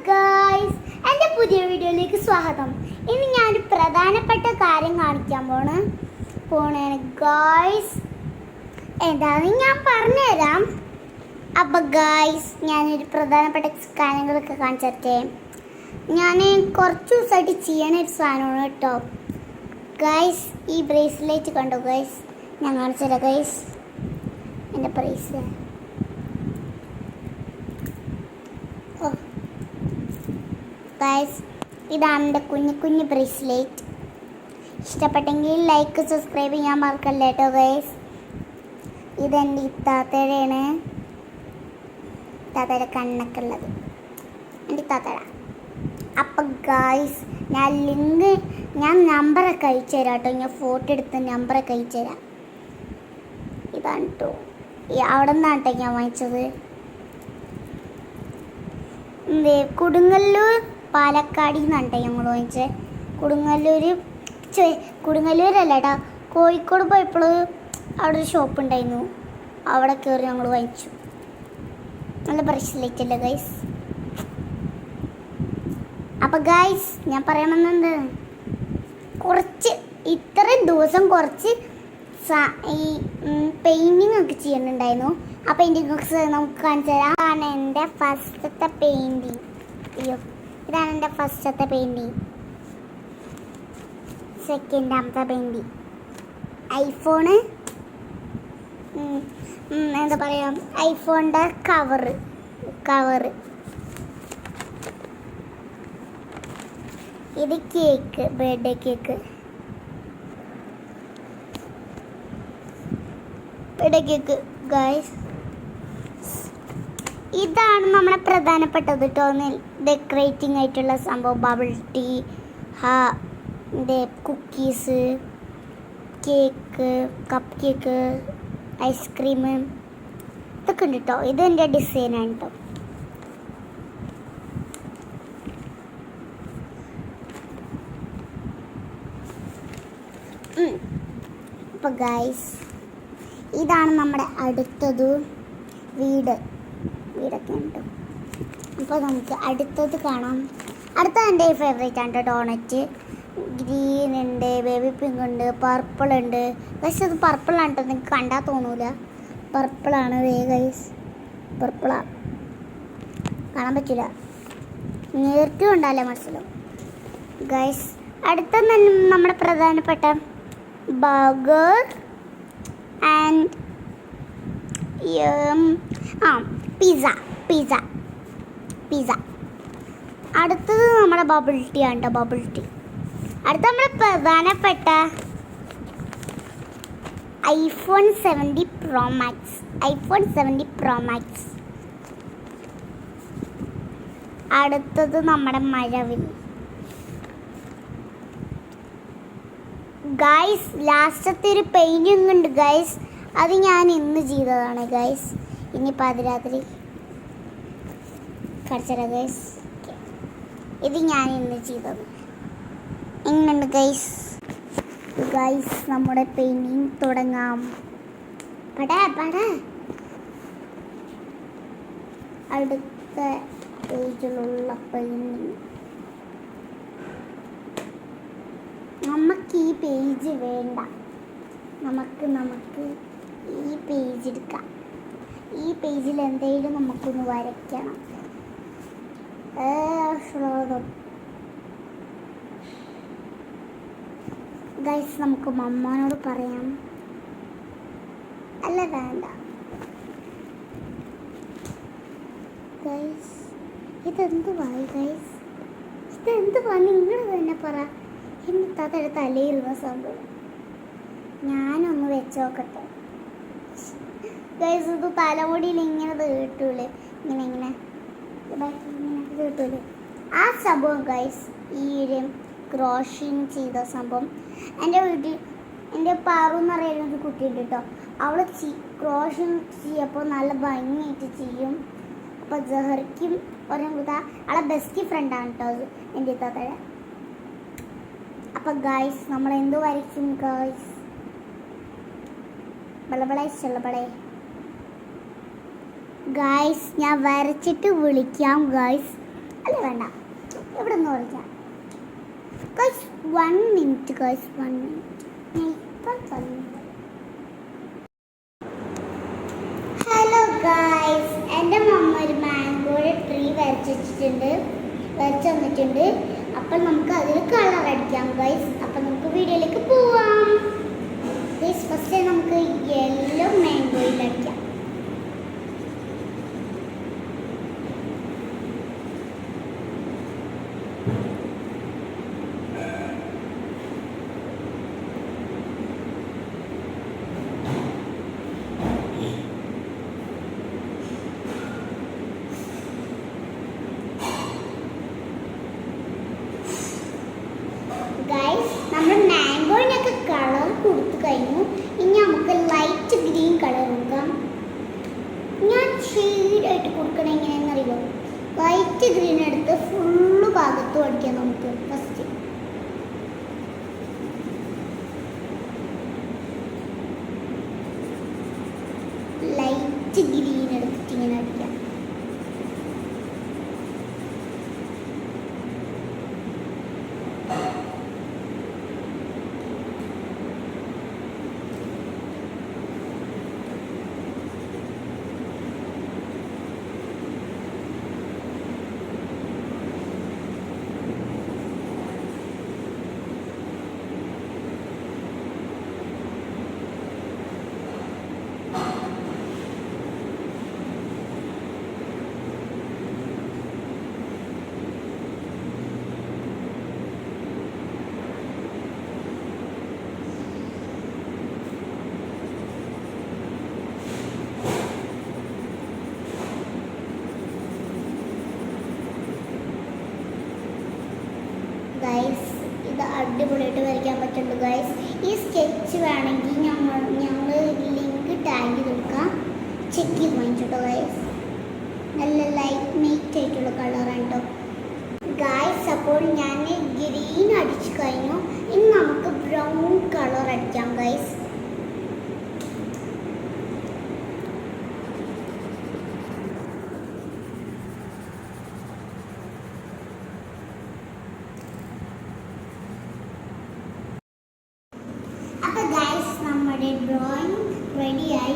Guys, എൻ്റെ പുതിയ വീഡിയോയിലേക്ക് സ്വാഗതം. ഇനി ഞാനൊരു പ്രധാനപ്പെട്ട കാര്യം കാണിക്കാൻ പോണേണ് ഗായ്സ്. എന്താണെന്ന് ഞാൻ പറഞ്ഞുതരാം. അപ്പം ഗായ്സ്, ഞാനൊരു പ്രധാനപ്പെട്ട കാര്യങ്ങളൊക്കെ കാണിച്ചേ. ഞാൻ കുറച്ച് ദിവസമായിട്ട് ചെയ്യണ ഒരു സാധനമാണ് കേട്ടോ ഗായ്സ്. ഈ ബ്രേസ്ലെറ്റ് കണ്ടോ ഗായ്സ്? ഞാൻ കാണിച്ചുതരാം ഗായ്സ്. എൻ്റെ പ്രൈസ് ഗായ്സ്, ഇതാണ് എൻ്റെ കുഞ്ഞു ബ്രേസ്ലെറ്റ്. ഇഷ്ടപ്പെട്ടെങ്കിൽ ലൈക്ക് സബ്സ്ക്രൈബ് ചെയ്യാൻ മറക്കല്ലേ കേട്ടോ ഗായ്സ്. ഇതെൻ്റെ ഇത്താത്തയുടെയാണ്, ഇത്താത്തയുടെ കണ്ണൊക്കെ ഉള്ളത് എൻ്റെ ഇത്താത്തട. അപ്പം ഗായ്സ്, ഞാൻ നമ്പറൊക്കെ അയച്ചു തരാം കേട്ടോ. ഞാൻ ഫോട്ടോ എടുത്ത് നമ്പറൊക്കെ അയച്ചു തരാം. ഇതാണ് കേട്ടോ, അവിടെ നിന്നാണ് കേട്ടോ ഞാൻ വാങ്ങിച്ചത്. കൊടുങ്ങല്ലൂർ പാലക്കാടിൽ നിന്നാണ് കേട്ടോ ഞങ്ങൾ വാങ്ങിച്ചത്. കൊടുങ്ങല്ലൂരല്ല കേട്ടോ, കോഴിക്കോട് പോയപ്പോൾ അവിടെ ഒരു ഷോപ്പ് ഉണ്ടായിരുന്നു, അവിടെ കയറി ഞങ്ങൾ വാങ്ങിച്ചു. നല്ല ബ്രേസ്ലെറ്റ് അല്ലേ ഗൈസ്? അപ്പം ഗൈസ്, ഞാൻ പറയാമെന്നുണ്ട്, ഇത്രയും ദിവസം കുറച്ച് ഈ പെയിൻറ്റിങ് ഒക്കെ ചെയ്യുന്നുണ്ടായിരുന്നു. ആ പെയിൻറ്റിങ് ഒക്കെ നമുക്ക് കാണിച്ചു തരാം. ഇതാണ് എൻ്റെ ഫസ്റ്റത്തെ പെയിൻറ്റിങ്. ഇതാണ് എൻ്റെ ഫസ്റ്റത്തെ പെയിൻറ്റിങ്. സെക്കൻഡാമത്തെ പെയിൻറ്റിങ് ഐഫോണ്, എന്താ പറയുക, ഐഫോണിൻ്റെ കവറ്. ഇത് കേക്ക്, ബർത്ത്ഡേ കേക്ക്. ഗൈസ്, ഇതാണ് നമ്മുടെ പ്രധാനപ്പെട്ടത് കേട്ടോ. ഡെക്കറേറ്റിംഗ് ആയിട്ടുള്ള സംഭവം. Bubble tea, cookies, cake, cupcake, ice cream, ഇതൊക്കെ ഉണ്ട് കേട്ടോ. ഇതെൻ്റെ ഡിസൈനാണ് കേട്ടോ. അപ്പോൾ ഗൈസ്, ഇതാണ് നമ്മുടെ അടുത്തത് വീടൊക്കെ ഉണ്ട്. അപ്പോൾ നമുക്ക് അടുത്തത് കാണാം. അടുത്തത് എൻ്റെ ഫേവറേറ്റ് ആണ് കേട്ടോ. ഡോണറ്റ് ഗ്രീൻ ഉണ്ട്, ബേബി പിങ്ക് ഉണ്ട്, പർപ്പിൾ ഉണ്ട്. പക്ഷെ അത് പർപ്പിളാണ് കേട്ടോ, നിങ്ങൾക്ക് കണ്ടാൽ തോന്നൂല. പർപ്പിളാണ് ഗൈസ്, പർപ്പിളാണ്, കാണാൻ പറ്റില്ല, നേരിട്ടും ഉണ്ടാവില്ല മനസ്സിലാവും ഗൈസ്. അടുത്ത നമ്മുടെ പ്രധാനപ്പെട്ട ബർഗർ ആൻഡ് പിസ്സ. അടുത്തത് നമ്മുടെ ബബിൾ ടീ ആണ് കേട്ടോ, ബബിൾ ടീ. അടുത്ത നമ്മുടെ പ്രധാനപ്പെട്ട ഐഫോൺ 70 Pro Max. അടുത്തത് നമ്മുടെ മഴവിൽ. ഗൈസ്, ലാസ്റ്റത്തെ ഒരു പെയിൻറ്റിങ് ഉണ്ട് ഗൈസ്, അത് ഞാൻ ഇന്ന് ചെയ്തതാണ് ഗൈസ്. ഇനി പാതിരാത്രി കളിച്ചത് ഗൈസ്. ഇത് ഞാൻ ഇന്ന് ചെയ്തത്. എങ്ങനെയുണ്ട് ഗൈസ്? നമ്മുടെ പെയിൻറ്റിങ് തുടങ്ങാം. അടുത്ത പേജിലുള്ള പെയിൻറ്റിങ്. നമുക്ക് ഈ പേജ് വേണ്ട, നമുക്ക് ഈ പേജ് എടുക്കാം. ഈ പേജിൽ എന്തെങ്കിലും നമുക്കൊന്ന് വരയ്ക്കണം. ഗൈസ്, നമുക്ക് മമ്മാനോട് പറയാം. അല്ല, വേണ്ട ഗൈസ്. ഇതെന്തുവായി ഗൈസ്? ഇതെന്തുവാ? നിങ്ങൾ തന്നെ പറ. എന്നിട്ടതൊരു തലയിരുന്ന സംഭവം. ഞാനൊന്ന് വെച്ച് നോക്കട്ടെ ഗൈസ്. ഇത് തലമുടിയിൽ ഇങ്ങനെ കേട്ടൂലേ, ഇങ്ങനെ കേട്ടൂലേ ആ സംഭവം ഗൈസ്. ഈ ഒരു ക്രോഷിങ് ചെയ്ത സംഭവം എൻ്റെ വീട്ടിൽ എൻ്റെ പാറു എന്ന് പറയുന്ന ഒരു കുട്ടിയുണ്ട് കേട്ടോ. അവൾ ക്രോഷിങ് ചെയ്യപ്പോൾ നല്ല ഭംഗിയായിട്ട് ചെയ്യും. അപ്പോൾ ജഹർക്കും അവളെ ബെസ്റ്റ് ഫ്രണ്ടാണ് കേട്ടോ എൻ്റെ താത്തയുടെ. അപ്പം ഗൈസ്, നമ്മൾ എന്ത് വരയ്ക്കും ഗൈസ്? ബളബളേ ഗൈസ്, ഞാൻ വരച്ചിട്ട് വിളിക്കാം ഗൈസ്. അല്ല വേണ്ട, ഇവിടെ നിന്ന് വരയ്ക്കാം. Guys 1 minute guys, 1 minute. ഞാൻ ഇപ്പം പറഞ്ഞു. ഹലോ ഗൈസ്, എൻ്റെ മമ്മ ഒരു മാംഗോയുടെ ട്രീ വരച്ച് തന്നിട്ടുണ്ട്. അപ്പം നമുക്ക് അതിൽ കളർ അടിക്കാം ഗൈസ്. അപ്പം നമുക്ക് വീഡിയോയിലേക്ക് പോവാം ഗൈസ്. ഫസ്റ്റ് നമുക്ക് യെല്ലോ മാംഗോയിൽ അടിക്കാം. ഗൈസ്, നമ്മൾ മാംഗോയിനൊക്കെ കളർ കൊടുത്തു കഴിഞ്ഞു. ഇനി നമുക്ക് ലൈറ്റ് ഗ്രീൻ കളർ കൊടുക്കാം. ഞാൻ ഷെയ്ഡായിട്ട് കൊടുക്കണം. എങ്ങനെയാണെന്ന് അറിയുമോ? ലൈറ്റ് ഗ്രീൻ എടുത്ത് ഫുള്ള് ഭാഗത്തും അടിക്കാം നമുക്ക്. ഫസ്റ്റ് ലൈറ്റ് ഗ്രീൻ എടുത്തിട്ട് ഇങ്ങനെ അടിക്കാം. ഗൈസ്, ഇത് അടിപൊളിയായിട്ട് വരയ്ക്കാൻ പറ്റുന്നുണ്ട് ഗൈസ്. ഈ സ്കെച്ച് വേണമെങ്കിൽ ഞങ്ങൾ ലിങ്ക് ടാഗ് ചെയ്ത് കൊടുക്കാം. ചെക്ക് ചെയ്ത് വാങ്ങിച്ചോട്ടോ ഗൈസ്. നല്ല ലൈറ്റ് മെയ്റ്റ് ആയിട്ടുള്ള കളറാണ് കേട്ടോ ഗൈസ്. അപ്പോൾ ഞാൻ ഗ്രീൻ അടിച്ചു കഴിഞ്ഞു. ഇനി നമുക്ക് ബ്രൗൺ കളർ അടിക്കാം ഗൈസ്. അപ്പോൾ ഗൈസ്, നമ്മുടെ ഡ്രോയിങ് റെഡിയായി.